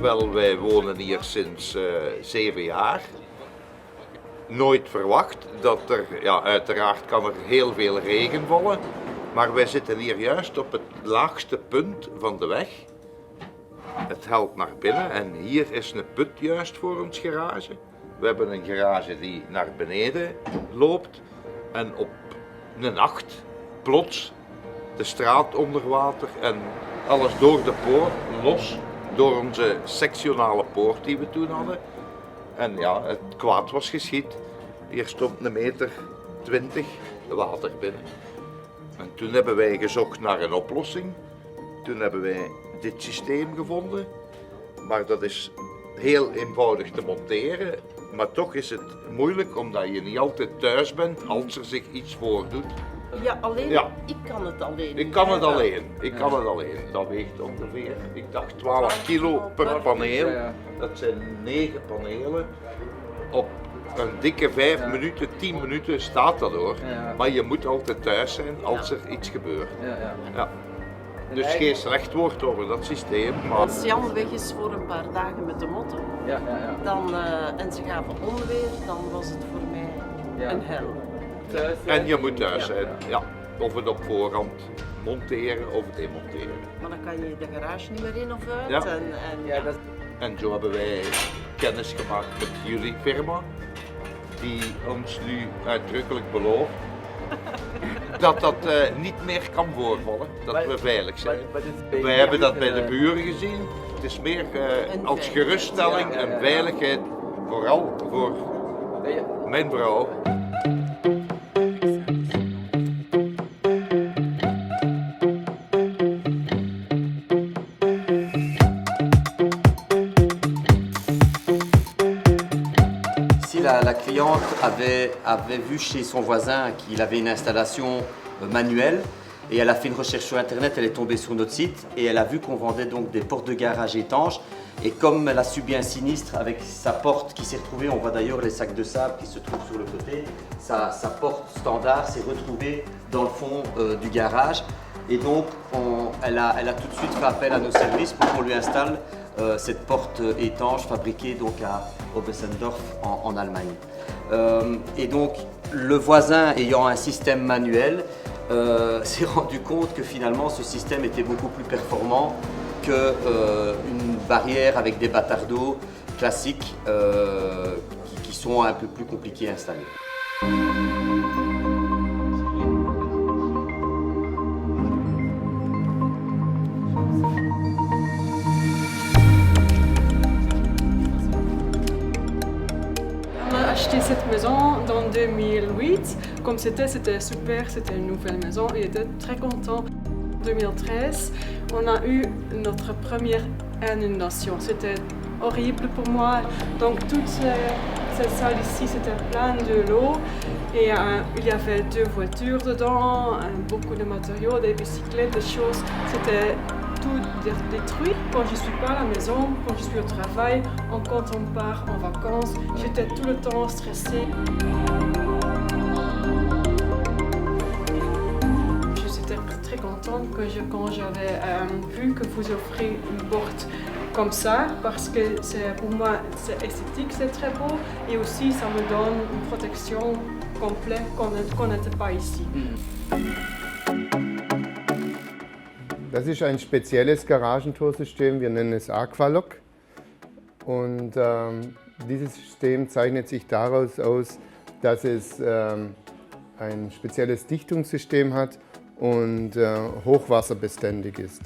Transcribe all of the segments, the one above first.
Wel, wij wonen hier sinds 7 jaar. Nooit verwacht dat er, ja, uiteraard kan er heel veel regen vallen, maar wij zitten hier juist op het laagste punt van de weg. Het helpt naar binnen en hier is een put juist voor ons garage. We hebben een garage die naar beneden loopt en op een nacht plots de straat onder water en alles door de poort, los door onze sectionale poort die we toen hadden. En ja, het kwaad was geschied. Hier stond 1,20 meter water binnen. En toen hebben wij gezocht naar een oplossing. Toen hebben wij dit systeem gevonden. Maar dat is heel eenvoudig te monteren. Maar toch is het moeilijk omdat je niet altijd thuis bent als er zich iets voordoet. Ja, alleen? Ja. Ik kan het alleen. Ik kan het alleen. Ik kan het alleen. Dat weegt ongeveer, ik dacht 12 kilo per paneel. Dat zijn 9 panelen. Op een dikke 5 minuten, 10 minuten staat dat hoor. Maar je moet altijd thuis zijn als er iets gebeurt. Ja. Dus geen slecht woord over dat systeem. Maar als Jan weg is voor een paar dagen met de motto dan, en ze gaven onweer, dan was het voor mij een hel. En je moet thuis zijn. Ja. Of het op voorhand monteren of demonteren. Maar dan kan je de garage niet meer in of uit. Ja. En En zo hebben wij kennis gemaakt met jullie firma, die ons nu uitdrukkelijk belooft dat dat niet meer kan voorvallen, dat we veilig zijn. Wij hebben dat bij de buren gezien. Het is meer als geruststelling en veiligheid, vooral voor mijn vrouw. La cliente avait vu chez son voisin qu'il avait une installation manuelle et elle a fait une recherche sur internet, elle est tombée sur notre site et elle a vu qu'on vendait donc des portes de garage étanches et comme elle a subi un sinistre avec sa porte qui s'est retrouvée, on voit d'ailleurs les sacs de sable qui se trouvent sur le côté, sa porte standard s'est retrouvée dans le fond du garage et donc elle a tout de suite fait appel à nos services pour qu'on lui installe cette porte étanche fabriquée donc à Oberstdorf en Allemagne. Et donc le voisin ayant un système manuel s'est rendu compte que finalement ce système était beaucoup plus performant qu'une barrière avec des bâtards d'eau classiques qui sont un peu plus compliqués à installer. Acheté cette maison dans 2008. Comme c'était super, c'était une nouvelle maison. Il était très content. En 2013, on a eu notre première inondation. C'était horrible pour moi. Donc toute cette salle ici, c'était plein de l'eau. Et il y avait 2 voitures dedans, beaucoup de matériaux, des bicyclettes, des choses. C'était tout détruit. Quand je ne suis pas à la maison, quand je suis au travail, quand on part en vacances, j'étais tout le temps stressée. Je suis très contente quand j'avais vu que vous offrez une porte comme ça, parce que pour moi c'est esthétique, c'est très beau et aussi ça me donne une protection complète qu'on n'était pas ici. Das ist ein spezielles Garagentorsystem, wir nennen es Aqualock. Und dieses System zeichnet sich daraus aus, dass es ein spezielles Dichtungssystem hat und hochwasserbeständig ist.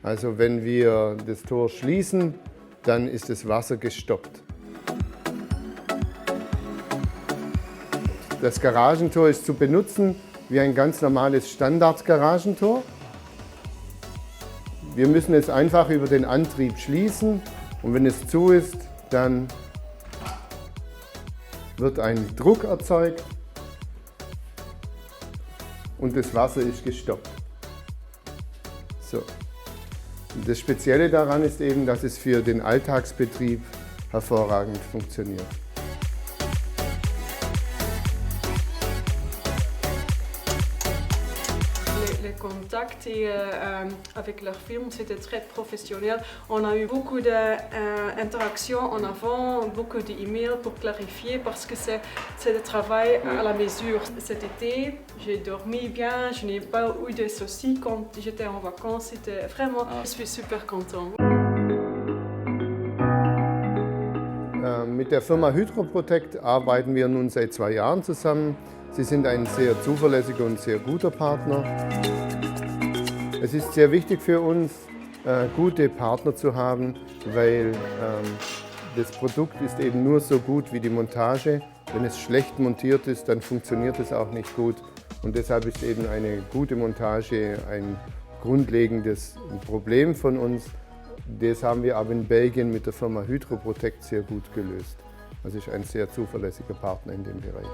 Also wenn wir das Tor schließen, dann ist das Wasser gestoppt. Das Garagentor ist zu benutzen wie ein ganz normales Standard-Garagentor. Wir müssen es einfach über den Antrieb schließen und wenn es zu ist, dann wird ein Druck erzeugt und das Wasser ist gestoppt. So. Und das Spezielle daran ist eben, dass es für den Alltagsbetrieb hervorragend funktioniert. Les contact et avec leur film, c'était très professionnel. On a eu beaucoup d'interactions en avant, beaucoup d'emails pour clarifier parce que c'est le travail à la mesure. Cet été, j'ai dormi bien, je n'ai pas eu de soucis quand j'étais en vacances. C'était vraiment, je suis super contente. Mit der Firma Hydroprotect arbeiten wir nun seit 2 Jahren zusammen. Sie sind ein sehr zuverlässiger und sehr guter Partner. Es ist sehr wichtig für uns, gute Partner zu haben, weil das Produkt ist eben nur so gut wie die Montage. Wenn es schlecht montiert ist, dann funktioniert es auch nicht gut. Und deshalb ist eben eine gute Montage ein grundlegendes Problem von uns. Das haben wir aber in Belgien mit der Firma Hydroprotect sehr gut gelöst. Also ist ein sehr zuverlässiger Partner in dem Bereich.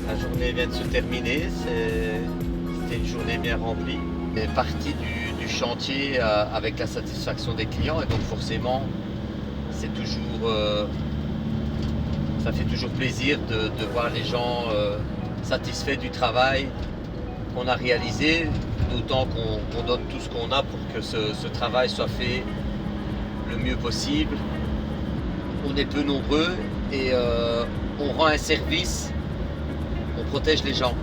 La journée vient de se terminer, c'était une journée bien remplie. On est parti du chantier avec la satisfaction des clients et donc forcément c'est toujours, ça fait toujours plaisir de voir les gens satisfaits du travail qu'on a réalisé, d'autant qu'on donne tout ce qu'on a pour que ce travail soit fait le mieux possible. On est peu nombreux et on rend un service, on protège les gens.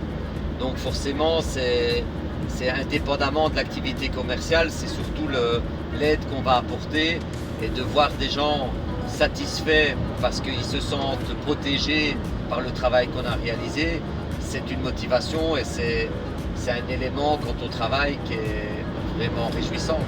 Donc forcément c'est indépendamment de l'activité commerciale, c'est surtout l'aide qu'on va apporter et de voir des gens satisfaits parce qu'ils se sentent protégés par le travail qu'on a réalisé, c'est une motivation et c'est un élément quant au travail qui est vraiment réjouissant.